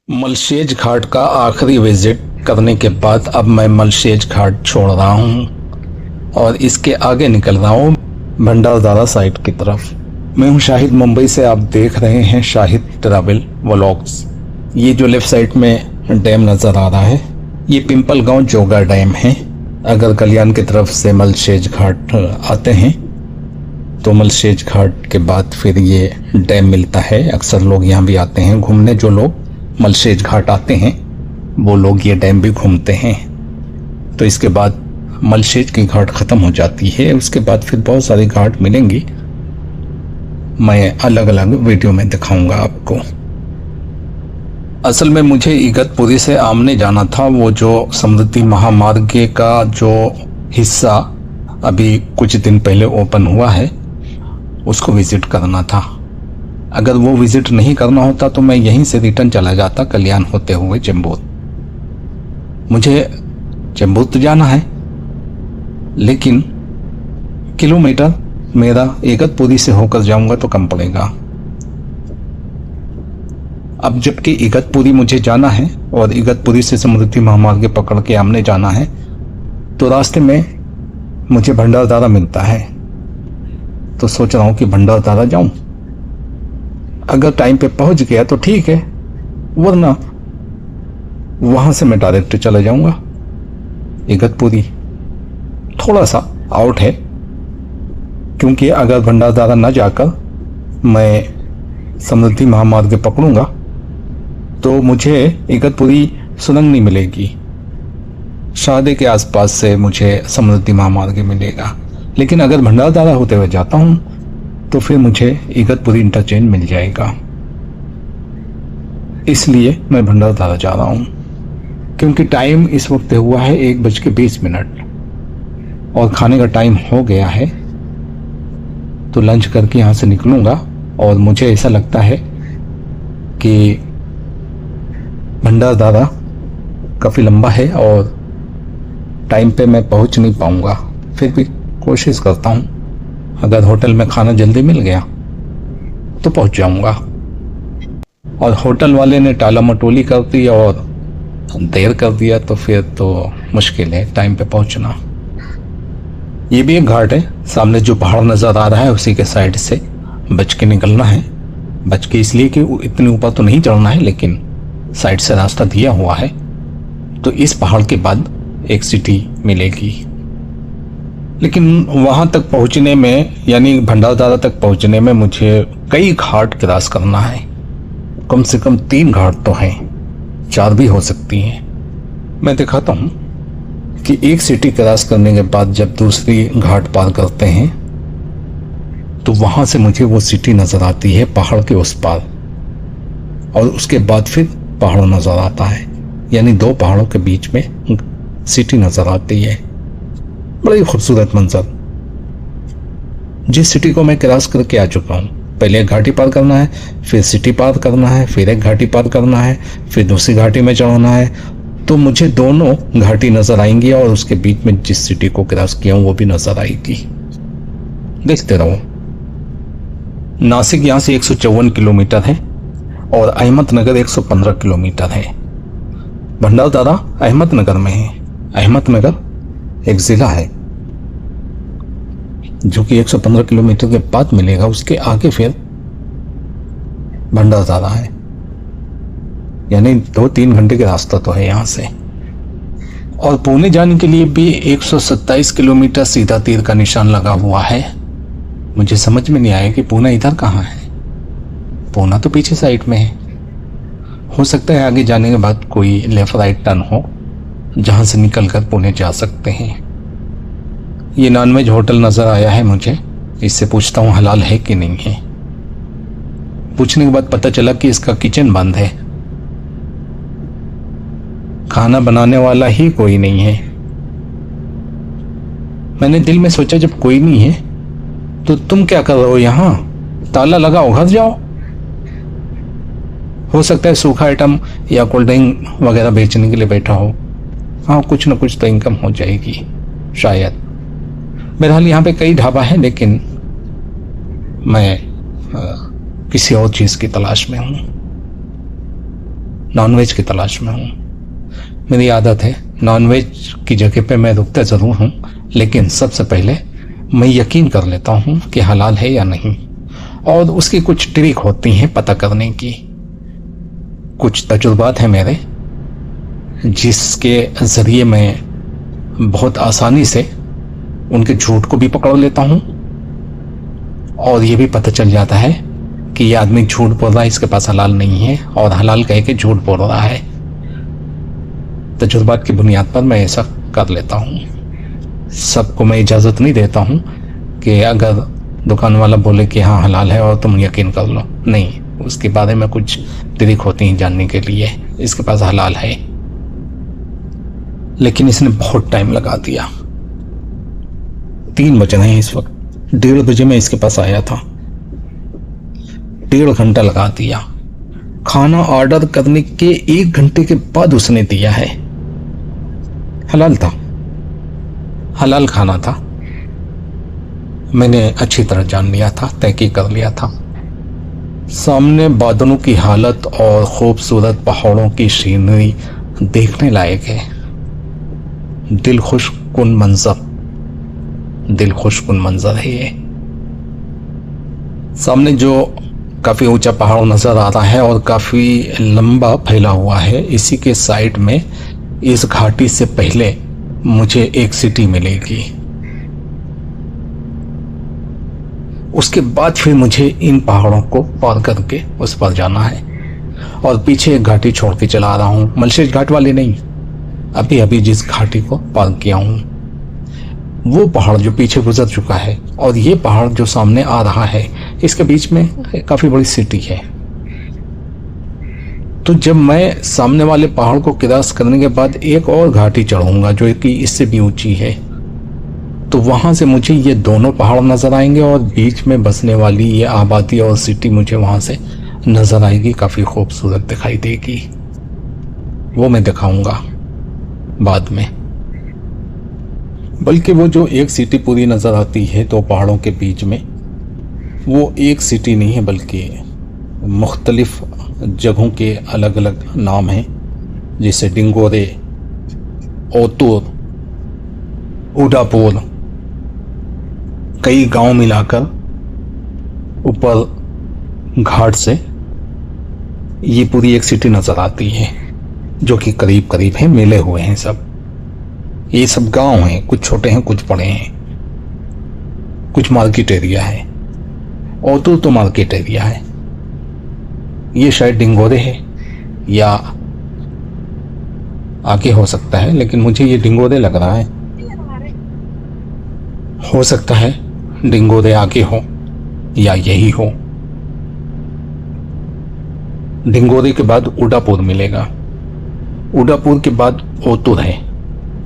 मलशेज घाट का आखिरी विजिट करने के बाद अब मैं मलशेज घाट छोड़ रहा हूँ और इसके आगे निकल रहा हूँ भंडारदरा साइड की तरफ। मैं हूँ शाहिद मुंबई से, आप देख रहे हैं शाहिद ट्रैवल व्लॉग्स। ये जो लेफ्ट साइड में डैम नज़र आ रहा है ये पिंपलगांव जोगा डैम है। अगर कल्याण की तरफ से मलशेज घाट आते हैं तो मलशेज घाट के बाद फिर ये डैम मिलता है। अक्सर लोग यहाँ भी आते हैं घूमने, जो लोग मलशेज घाट आते हैं वो लोग ये डैम भी घूमते हैं। तो इसके बाद मलशेज की घाट ख़त्म हो जाती है, उसके बाद फिर बहुत सारी घाट मिलेंगी। मैं अलग अलग वीडियो में दिखाऊंगा आपको। असल में मुझे इगतपुरी से आमने जाना था, वो जो समृद्धि महामार्ग का जो हिस्सा अभी कुछ दिन पहले ओपन हुआ है उसको विजिट करना था। अगर वो विजिट नहीं करना होता तो मैं यहीं से रिटर्न चला जाता कल्याण होते हुए चेंबूर। मुझे चेंबूर तो जाना है लेकिन किलोमीटर मेरा इगतपुरी से होकर जाऊंगा तो कम पड़ेगा। अब जबकि इगतपुरी मुझे जाना है और इगतपुरी से समृद्धि महामार्ग पकड़ के आमने जाना है तो रास्ते में मुझे भंडारदरा मिलता है, तो सोच रहा हूं कि भंडारदरा जाऊं। अगर टाइम पे पहुंच गया तो ठीक है, वरना वहां से मैं डायरेक्ट चला जाऊंगा इगतपुरी। थोड़ा सा आउट है क्योंकि अगर भंडारदरा न जाकर मैं समृद्धि महामार्ग पकड़ूंगा तो मुझे इगतपुरी सुरंग मिलेगी। शाहदे के आसपास से मुझे समृद्धि महामार्ग मिलेगा, लेकिन अगर भंडारदरा होते हुए जाता हूं तो फिर मुझे इगतपुरी इंटरचेंज मिल जाएगा। इसलिए मैं भंडारदरा जा रहा हूं क्योंकि टाइम इस वक्त हुआ है 1:20 और खाने का टाइम हो गया है। तो लंच करके यहां से निकलूंगा और मुझे ऐसा लगता है कि भंडारदरा काफ़ी लंबा है और टाइम पे मैं पहुंच नहीं पाऊंगा। फिर भी कोशिश करता हूं, अगर होटल में खाना जल्दी मिल गया तो पहुंच जाऊंगा। और होटल वाले ने टाला मटोली कर दी और देर कर दिया तो फिर तो मुश्किल है टाइम पे पहुंचना। ये भी एक घाट है, सामने जो पहाड़ नजर आ रहा है उसी के साइड से बच के निकलना है। बच के इसलिए कि इतने ऊपर तो नहीं चढ़ना है, लेकिन साइड से रास्ता दिया हुआ है। तो इस पहाड़ के बाद एक सिटी मिलेगी, लेकिन वहां तक पहुंचने में यानी भंडारदरा तक पहुंचने में मुझे कई घाट क्रॉस करना है। कम से कम 3 घाट तो हैं, 4 भी हो सकती हैं। मैं दिखाता हूं कि एक सिटी क्रॉस करने के बाद जब दूसरी घाट पार करते हैं तो वहां से मुझे वो सिटी नजर आती है पहाड़ के उस पार, और उसके बाद फिर पहाड़ नजर आता है, यानी 2 पहाड़ों के बीच में सिटी नजर आती है। बड़ा ही खूबसूरत मंजर। जिस सिटी को मैं क्रॉस करके आ चुका हूँ, पहले एक घाटी पार करना है, फिर सिटी पार करना है, फिर एक घाटी पार करना है, फिर दूसरी घाटी में चढ़ना है, तो मुझे दोनों घाटी नजर आएंगी और उसके बीच में जिस सिटी को क्रॉस किया हूं वो भी नजर आएगी। देखते रहो। नासिक यहां से 154 किलोमीटर है और अहमदनगर 115 किलोमीटर है। भंडारदरा अहमदनगर में है। अहमदनगर एक जिला है जो कि 115 किलोमीटर के बाद मिलेगा, उसके आगे फिर भंडारदरा है, यानी 2-3 घंटे का रास्ता तो है यहां से। और पुणे जाने के लिए भी 127 किलोमीटर सीधा तीर का निशान लगा हुआ है। मुझे समझ में नहीं आया कि पुणे इधर कहाँ है। पुणे तो पीछे साइड में है। हो सकता है आगे जाने के बाद कोई लेफ्ट राइट टर्न हो जहां से निकलकर पुणे जा सकते हैं। ये नॉनवेज होटल नजर आया है मुझे, इससे पूछता हूं हलाल है कि नहीं है। पूछने के बाद पता चला कि इसका किचन बंद है, खाना बनाने वाला ही कोई नहीं है। मैंने दिल में सोचा जब कोई नहीं है तो तुम क्या कर रहे हो यहां, ताला लगाओ, घर जाओ। हो सकता है सूखा आइटम या कोल्ड ड्रिंक वगैरह बेचने के लिए बैठा हो। हाँ, कुछ ना कुछ तो इनकम हो जाएगी शायद। बहरहाल यहाँ पे कई ढाबा है, लेकिन मैं किसी और चीज की तलाश में हूं। नॉनवेज की तलाश में हूँ। मेरी आदत है नॉनवेज की जगह पे मैं रुकता ज़रूर हूँ, लेकिन सबसे पहले मैं यकीन कर लेता हूँ कि हलाल है या नहीं, और उसकी कुछ ट्रिक होती हैं पता करने की। कुछ तजुर्बात हैं मेरे जिसके ज़रिए मैं बहुत आसानी से उनके झूठ को भी पकड़ लेता हूँ, और ये भी पता चल जाता है कि ये आदमी झूठ बोल रहा है, इसके पास हलाल नहीं है, और हलाल कह के झूठ बोल रहा है। तजुर्बात की बुनियाद पर मैं ऐसा कर लेता हूँ। सबको मैं इजाज़त नहीं देता हूँ कि अगर दुकान वाला बोले कि हाँ हलाल है और तुम यकीन कर लो, नहीं, उसके बारे में कुछ ट्रिक होती हैं जानने के लिए इसके पास हलाल है। लेकिन इसने बहुत टाइम लगा दिया। 3 बज रहे हैं इस वक्त, 1:30 बजे मैं इसके पास आया था, 1.5 घंटा लगा दिया। खाना ऑर्डर करने के 1 घंटे के बाद उसने दिया है। हलाल था, हलाल खाना था। मैंने अच्छी तरह जान लिया था, तहकीक कर लिया था। सामने बादलों की हालत और खूबसूरत पहाड़ों की सीनरी देखने लायक है। दिल खुश कुन मंजर है ये। सामने जो काफी ऊंचा पहाड़ नजर आ रहा है और काफी लंबा फैला हुआ है, इसी के साइड में इस घाटी से पहले मुझे एक सिटी मिलेगी। उसके बाद फिर मुझे इन पहाड़ों को पार करके उस पर जाना है, और पीछे एक घाटी छोड़ के चला आ रहा हूँ, मलशेज घाट वाली नहीं, अभी अभी जिस घाटी को पार किया हूँ वो पहाड़ जो पीछे गुजर चुका है, और ये पहाड़ जो सामने आ रहा है, इसके बीच में काफी बड़ी सिटी है। तो जब मैं सामने वाले पहाड़ को क्रॉस करने के बाद एक और घाटी चढ़ूंगा जो कि इससे भी ऊंची है, तो वहां से मुझे ये दोनों पहाड़ नजर आएंगे, और बीच में बसने वाली ये आबादी और सिटी मुझे वहां से नजर आएगी, काफी खूबसूरत दिखाई देगी। वो मैं दिखाऊंगा बाद में। बल्कि वो जो एक सिटी पूरी नजर आती है तो पहाड़ों के बीच में, वो एक सिटी नहीं है बल्कि मुख्तलिफ जगहों के अलग अलग नाम हैं, जैसे डिंगोरे, ओतूर, उदापुर, कई गांव मिलाकर ऊपर घाट से ये पूरी एक सिटी नजर आती है, जो कि करीब करीब है, मिले हुए हैं सब। ये सब गांव हैं, कुछ छोटे हैं कुछ बड़े हैं, कुछ मार्केट एरिया है। ओतूर तो मार्केट एरिया है। ये शायद डिंगोरे है या आगे हो सकता है, लेकिन मुझे ये डिंगोरे लग रहा है। हो सकता है डिंगोरे आगे हो या यही हो। डिंगोरे के बाद उदापुर मिलेगा, उदापुर के बाद ओतूर है।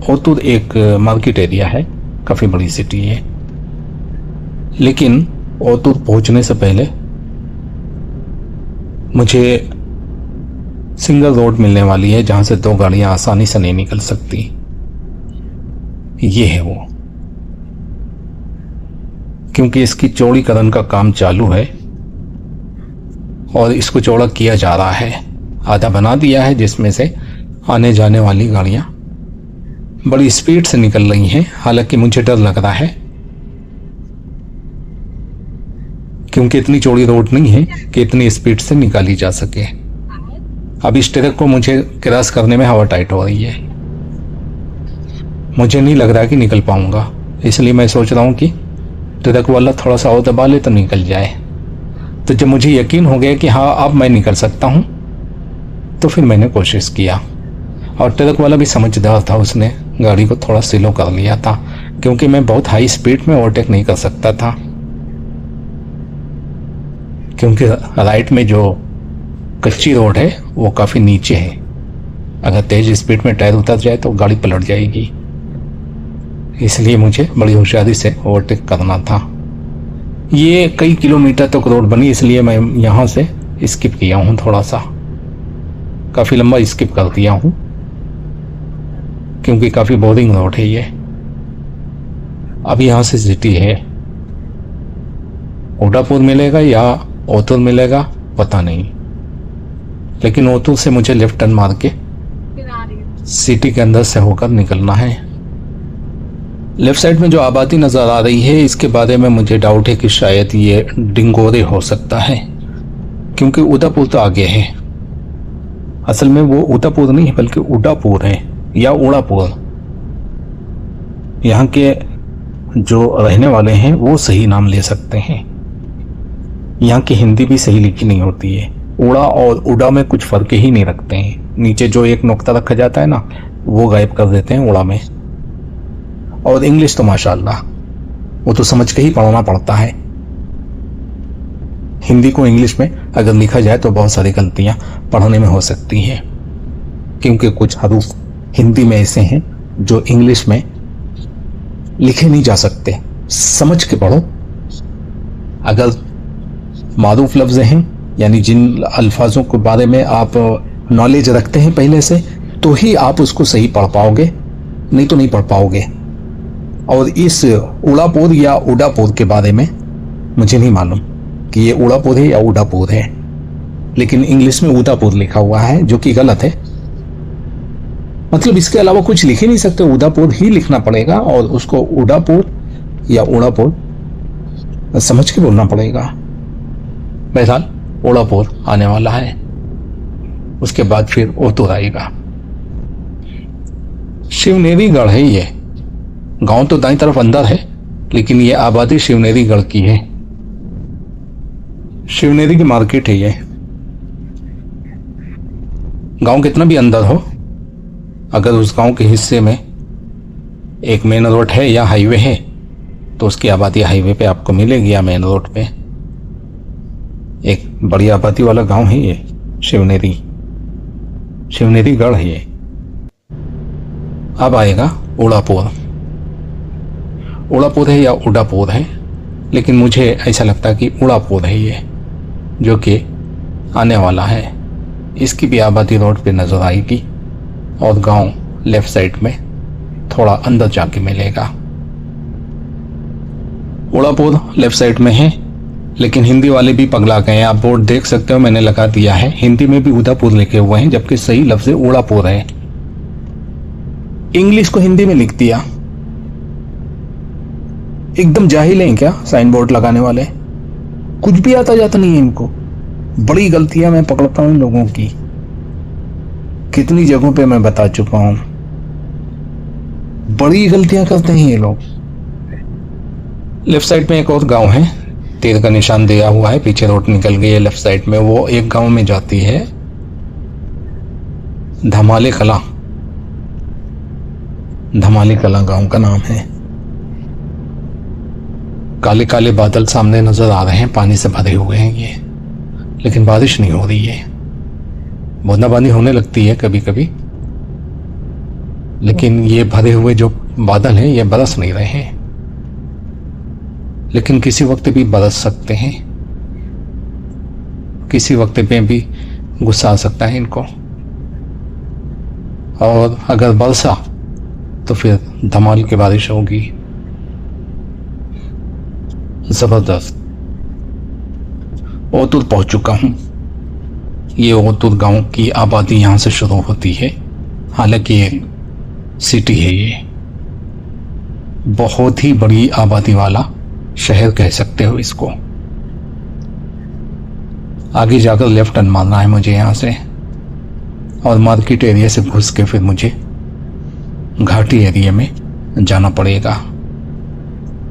ओतूर एक मार्केट एरिया है, काफी बड़ी सिटी है। लेकिन ओतूर पहुंचने से पहले मुझे सिंगल रोड मिलने वाली है, जहां से 2 गाड़ियां आसानी से नहीं निकल सकती। ये है वो, क्योंकि इसकी चौड़ीकरण का काम चालू है और इसको चौड़ा किया जा रहा है। आधा बना दिया है, जिसमें से आने जाने वाली गाड़ियां बड़ी स्पीड से निकल रही हैं। हालांकि मुझे डर लग रहा है, क्योंकि इतनी चौड़ी रोड नहीं है कि इतनी स्पीड से निकाली जा सके। अब इस ट्रक को मुझे क्रॉस करने में हवा टाइट हो रही है, मुझे नहीं लग रहा कि निकल पाऊंगा। इसलिए मैं सोच रहा हूं कि ट्रक वाला थोड़ा सा और दबा ले तो निकल जाए। तो जब मुझे यकीन हो गया कि हाँ अब मैं निकल सकता हूं, तो फिर मैंने कोशिश किया, और ट्रक वाला भी समझदार था, उसने गाड़ी को थोड़ा स्लो कर लिया था, क्योंकि मैं बहुत हाई स्पीड में ओवरटेक नहीं कर सकता था, क्योंकि राइट में जो कच्ची रोड है वो काफी नीचे है। अगर तेज स्पीड में टायर उतर जाए तो गाड़ी पलट जाएगी। इसलिए मुझे बड़ी होशियारी से ओवरटेक करना था। ये कई किलोमीटर तक रोड बनी, इसलिए मैं यहाँ से स्किप किया हूँ, थोड़ा सा काफी लंबा स्किप कर दिया हूँ, क्योंकि काफी बोरिंग रोड है ये। अब यहाँ से सिटी है, उदापुर मिलेगा या ओतूर मिलेगा पता नहीं, लेकिन ओतूर से मुझे लेफ्ट टर्न मार के सिटी के अंदर से होकर निकलना है। लेफ्ट साइड में जो आबादी नजर आ रही है इसके बारे में मुझे डाउट है कि शायद ये डिंगोरे हो सकता है, क्योंकि उदयपुर तो आगे है। असल में वो उदयपुर नहीं है बल्कि उडापुर है या उड़ापुर। यहाँ के जो रहने वाले हैं वो सही नाम ले सकते हैं। यहाँ की हिंदी भी सही लिखी नहीं होती है। उड़ा और उड़ा में कुछ फर्क ही नहीं रखते हैं। नीचे जो एक नुक्ता रखा जाता है ना वो गायब कर देते हैं उड़ा में। और इंग्लिश तो माशाल्लाह वो तो समझ के ही पढ़ना पड़ता है। हिंदी को इंग्लिश में अगर लिखा जाए तो बहुत सारी गलतियां पढ़ने में हो सकती हैं, क्योंकि कुछ हरूफ हिंदी में ऐसे हैं जो इंग्लिश में लिखे नहीं जा सकते। समझ के पढ़ो। अगर मारूफ लफ्ज हैं यानी जिन अल्फाजों के बारे में आप नॉलेज रखते हैं पहले से, तो ही आप उसको सही पढ़ पाओगे, नहीं तो नहीं पढ़ पाओगे। और इस उड़ापुर या उडापुर के बारे में मुझे नहीं मालूम कि ये उड़ापुर है या उडापुर है, लेकिन इंग्लिश में उदापुर लिखा हुआ है जो कि गलत है। मतलब इसके अलावा कुछ लिख ही नहीं सकते, उदापुर ही लिखना पड़ेगा और उसको उडापुर या उड़ापुर समझ के बोलना पड़ेगा। बहरहाल उड़ापुर आने वाला है, उसके बाद फिर ओतूर आएगा। शिवनेरी गढ़ है ये। गांव तो दाईं तरफ अंदर है, लेकिन ये आबादी शिवनेरी गढ़ की है। शिवनेरी की मार्केट है ये। गांव कितना भी अंदर हो, अगर उस गांव के हिस्से में एक मेन रोड है या हाईवे है तो उसकी आबादी हाईवे पे आपको मिलेगी या मेन रोड पे। एक बड़ी आबादी वाला गांव है ये शिवनेरी। शिवनेरी गढ़ है ये। अब आएगा उड़ापुर। उड़ापुर है या उडापुर है, लेकिन मुझे ऐसा लगता है कि उड़ापुर है ये, जो कि आने वाला है। इसकी भी आबादी रोड पे नजर आएगी और गांव लेफ्ट साइड में थोड़ा अंदर जाके मिलेगा। उड़ापुर लेफ्ट साइड में है, लेकिन हिंदी वाले भी पगला गए हैं। आप बोर्ड देख सकते हो, मैंने लगा दिया है। हिंदी में भी उदयपुर लिखे हुए हैं, जबकि सही लफ्ज उड़ापुर है। इंग्लिश को हिंदी में लिख दिया। एकदम जाहिल हैं क्या साइन बोर्ड लगाने वाले? कुछ भी आता जाता नहीं है इनको। बड़ी गलतियां मैं पकड़ता हूं इन लोगों की। कितनी जगहों पे मैं बता चुका हूं, बड़ी गलतियां करते हैं ये लोग। लेफ्ट साइड में एक और गांव है, तीर का निशान दिया हुआ है, पीछे रोड निकल गई है लेफ्ट साइड में। वो एक गांव में जाती है, धमाले कला। धमाले कला गांव का नाम है। काले काले बादल सामने नजर आ रहे हैं, पानी से भरे हुए हैं ये, लेकिन बारिश नहीं हो रही है। बूंदाबांदी होने लगती है कभी कभी, लेकिन ये भरे हुए जो बादल हैं ये बरस नहीं रहे हैं, लेकिन किसी वक्त भी बरस सकते हैं, किसी वक्त पे भी गुस्सा आ सकता है इनको। और अगर बरसा तो फिर धमाल की बारिश होगी, जबरदस्त। ओतूर पहुंच चुका हूं। ये ओतूर गांव की आबादी यहां से शुरू होती है। हालांकि ये सिटी है, ये बहुत ही बड़ी आबादी वाला शहर कह सकते हो इसको। आगे जाकर लेफ्ट टर्न मारना है मुझे यहां से, और मार्केट एरिया से घुस के फिर मुझे घाटी एरिया में जाना पड़ेगा।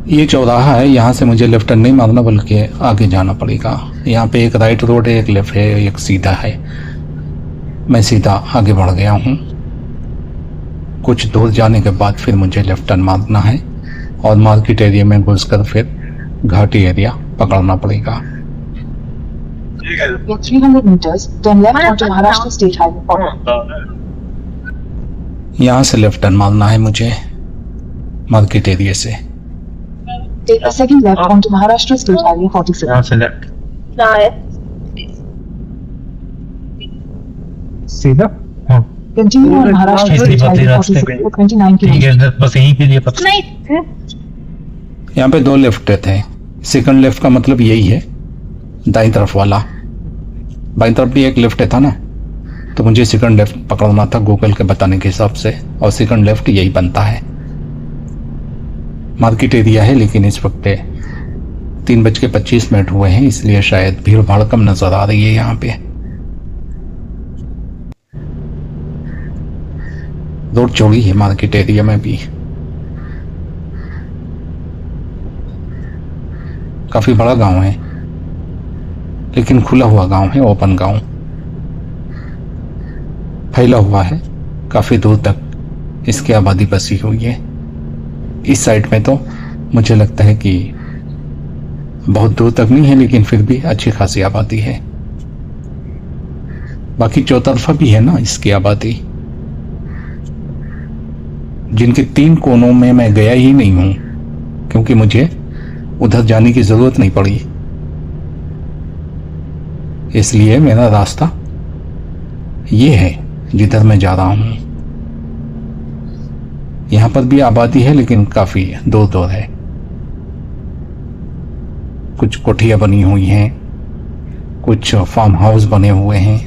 ये चौराहा है, यहाँ से मुझे लेफ्ट टर्न नहीं मारना बल्कि आगे जाना पड़ेगा। यहाँ पे एक राइट रोड है, एक लेफ्ट है, एक सीधा है। मैं सीधा आगे बढ़ गया हूँ। कुछ दूर जाने के बाद फिर मुझे लेफ्ट टर्न मारना है और मार्केट एरिया में घुसकर फिर घाटी एरिया पकड़ना पड़ेगा। 300 meters, turn left onto Maharashtra State Highway. यहाँ से लेफ्ट टर्न मारना है मुझे मार्केट एरिया से। Take a second left onto Maharashtra State Highway 46. यहाँ से लेफ्ट सीधा। हाँ Continue on Maharashtra इसलिए State बदले Highway रास्ते 46 पे for 29 ठीक kilometers. है, बस यहीं के लिए पता। यहाँ पे 2 लेफ्ट थे। सेकंड लेफ्ट का मतलब यही है, दाईं तरफ वाला। बाईं तरफ भी एक लेफ्ट था ना, तो मुझे सेकंड लेफ्ट पकड़ना था गूगल के बताने के हिसाब से, और सेकंड लेफ्ट यही बनता है। मार्केट एरिया है, लेकिन इस वक्त 3:25 हुए हैं, इसलिए शायद भीड़ भाड़ कम नजर आ रही है यहाँ पे। रोड चौड़ी है मार्केट एरिया में भी, काफी बड़ा गांव है, लेकिन खुला हुआ गांव है, ओपन गांव, फैला हुआ है, काफी दूर तक इसकी आबादी बसी हुई है। इस साइड में तो मुझे लगता है कि बहुत दूर तक नहीं है, लेकिन फिर भी अच्छी खासी आबादी है। बाकी चौतरफा भी है ना इसकी आबादी, जिनके 3 कोनों में मैं गया ही नहीं हूं, क्योंकि मुझे उधर जाने की जरूरत नहीं पड़ी, इसलिए मेरा रास्ता ये है जिधर मैं जा रहा हूं। यहां पर भी आबादी है, लेकिन काफी दूर दूर है। कुछ कोठियां बनी हुई हैं, कुछ फार्म हाउस बने हुए हैं,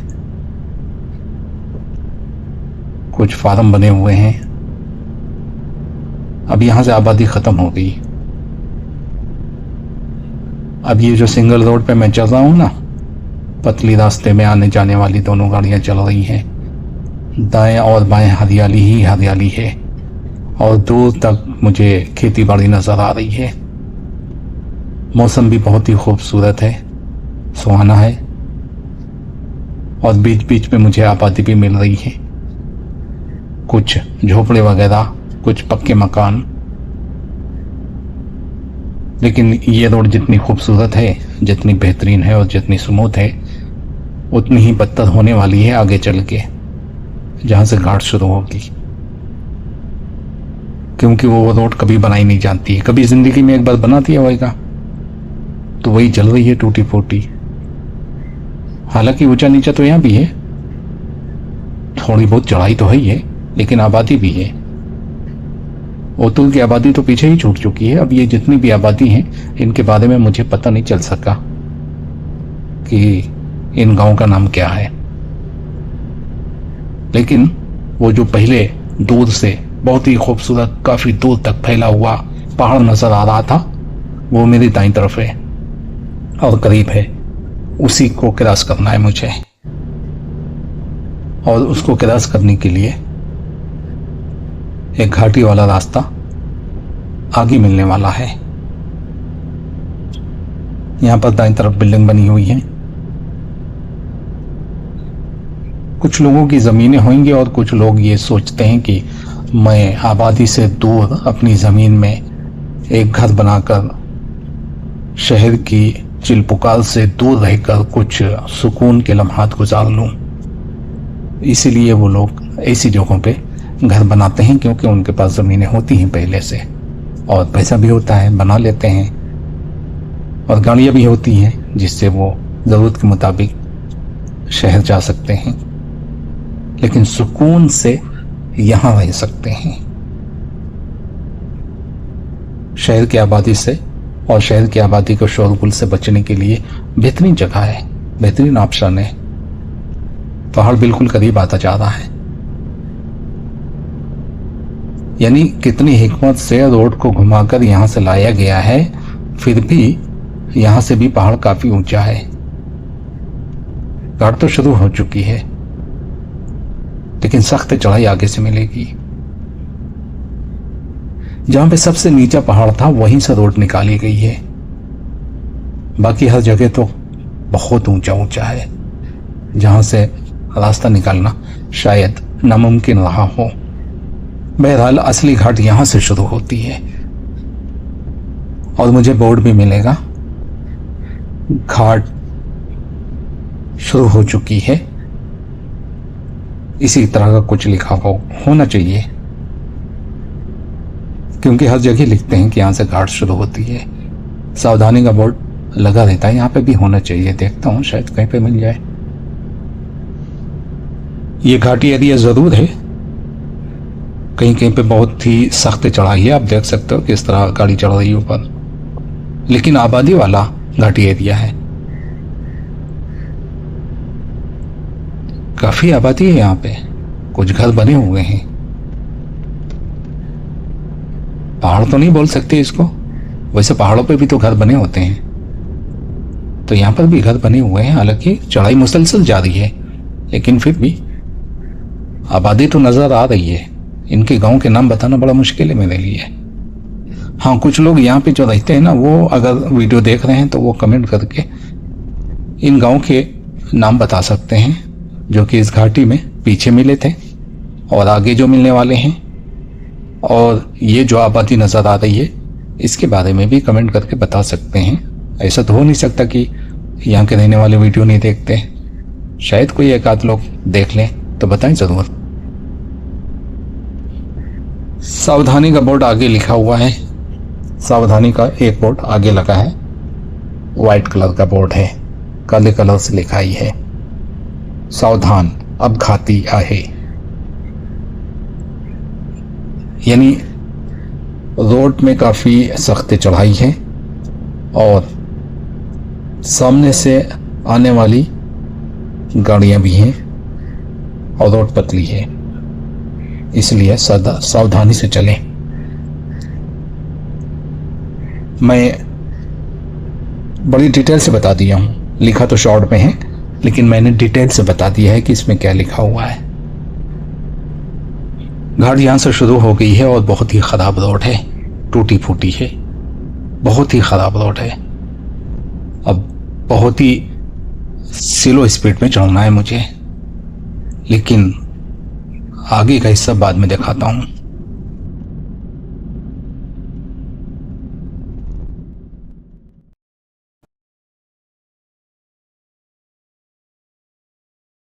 कुछ फार्म बने हुए हैं। अब यहां से आबादी खत्म हो गई। अब ये जो सिंगल रोड पे मैं चल रहा हूं ना, पतली रास्ते में आने जाने वाली दोनों गाड़ियां चल रही हैं। दाएं और बाएं हरियाली ही हरियाली है, और दूर तक मुझे खेती बाड़ी नजर आ रही है। मौसम भी बहुत ही खूबसूरत है, सुहाना है, और बीच बीच में मुझे आबादी भी मिल रही है। कुछ झोपड़े वगैरह, कुछ पक्के मकान। लेकिन ये रोड जितनी खूबसूरत है, जितनी बेहतरीन है और जितनी स्मूथ है, उतनी ही बदतर होने वाली है आगे चल के, जहां से घाट शुरू होगी। क्योंकि वो रोड कभी बनाई नहीं जाती है। कभी जिंदगी में एक बार बना दिया होगा, तो वही चल रही है टूटी फूटी। हालांकि ऊंचा नीचा तो यहां भी है, थोड़ी बहुत चढ़ाई तो है ही है, लेकिन आबादी भी है। ओतुल की आबादी तो पीछे ही छूट चुकी है। अब ये जितनी भी आबादी है, इनके बारे में मुझे पता नहीं चल सका कि इन गांव का नाम क्या है। लेकिन वो जो पहले दूर से बहुत ही खूबसूरत, काफी दूर तक फैला हुआ पहाड़ नजर आ रहा था, वो मेरी दाईं तरफ है और करीब है। उसी को क्रॉस करना है मुझे, और उसको क्रॉस करने के लिए एक घाटी वाला रास्ता आगे मिलने वाला है। यहां पर दाईं तरफ बिल्डिंग बनी हुई है। कुछ लोगों की जमीनें होंगी, और कुछ लोग ये सोचते हैं कि मैं आबादी से दूर अपनी जमीन में एक घर बनाकर शहर की चिलपुकार से दूर रहकर कुछ सुकून के लम्हात गुजार लूं। इसीलिए वो लोग ऐसी जगहों पे घर बनाते हैं, क्योंकि उनके पास जमीनें होती हैं पहले से, और पैसा भी होता है, बना लेते हैं, और गाड़ियां भी होती हैं, जिससे वो जरूरत के मुताबिक शहर जा सकते हैं, लेकिन सुकून से यहां रह सकते हैं। शहर की आबादी से और शहर की आबादी को शोरगुल से बचने के लिए बेहतरीन जगह है, बेहतरीन ऑप्शन है। पहाड़ बिल्कुल करीब आता जा रहा है। यानी कितनी हिकमत से रोड को घुमाकर यहां से लाया गया है, फिर भी यहां से भी पहाड़ काफी ऊंचा है। घाट तो शुरू हो चुकी है, लेकिन सख्त चढ़ाई आगे से मिलेगी। जहां पे सबसे नीचा पहाड़ था, वहीं से रोड निकाली गई है। बाकी हर जगह तो बहुत ऊंचा ऊंचा है, जहां से रास्ता निकालना शायद नामुमकिन रहा हो। बहरहाल असली घाट यहां से शुरू होती है, और मुझे बोर्ड भी मिलेगा, घाट शुरू हो चुकी है, इसी तरह का कुछ लिखा होना चाहिए, क्योंकि हर जगह लिखते हैं कि यहां से घाट शुरू होती है। सावधानी का बोर्ड लगा रहता है, यहां पे भी होना चाहिए। देखता हूं शायद कहीं पे मिल जाए। ये घाटी एरिया जरूर है, कहीं कहीं पे बहुत ही सख्त चढ़ाई है। आप देख सकते हो किस तरह गाड़ी चढ़ रही है ऊपर, लेकिन आबादी वाला घाटी एरिया है। काफी आबादी है यहाँ पे, कुछ घर बने हुए हैं। पहाड़ तो नहीं बोल सकते इसको, वैसे पहाड़ों पे भी तो घर बने होते हैं, तो यहाँ पर भी घर बने हुए हैं। हालांकि चढ़ाई मुसलसल जारी है, लेकिन फिर भी आबादी तो नजर आ रही है। इनके गांव के नाम बताना बड़ा मुश्किल है मेरे लिए। हाँ, कुछ लोग यहाँ पे जो रहते हैं ना, वो अगर वीडियो देख रहे हैं तो वो कमेंट करके इन गांव के नाम बता सकते हैं, जो कि इस घाटी में पीछे मिले थे और आगे जो मिलने वाले हैं। और ये जो आबादी नजर आ रही है, इसके बारे में भी कमेंट करके बता सकते हैं। ऐसा तो हो नहीं सकता कि यहाँ के रहने वाले वीडियो नहीं देखते। शायद कोई एक आध लोग देख लें तो बताएं जरूर। सावधानी का बोर्ड आगे लिखा हुआ है, सावधानी का एक बोर्ड आगे लगा है, व्हाइट कलर का बोर्ड है, काले कलर से लिखाई है, सावधान अब घाती आहे। यानी रोड में काफी सख्त चढ़ाई है और सामने से आने वाली गाड़ियां भी हैं और रोड पतली है, इसलिए सदा सावधानी से चलें। मैं बड़ी डिटेल से बता दिया हूं, लिखा तो शॉर्ट में है, लेकिन मैंने डिटेल से बता दिया है कि इसमें क्या लिखा हुआ है। घाट यहां से शुरू हो गई है और बहुत ही खराब रोड है, टूटी फूटी है, बहुत ही खराब रोड है। अब बहुत ही स्लो स्पीड में चढ़ना है मुझे, लेकिन आगे का हिस्सा बाद में दिखाता हूं।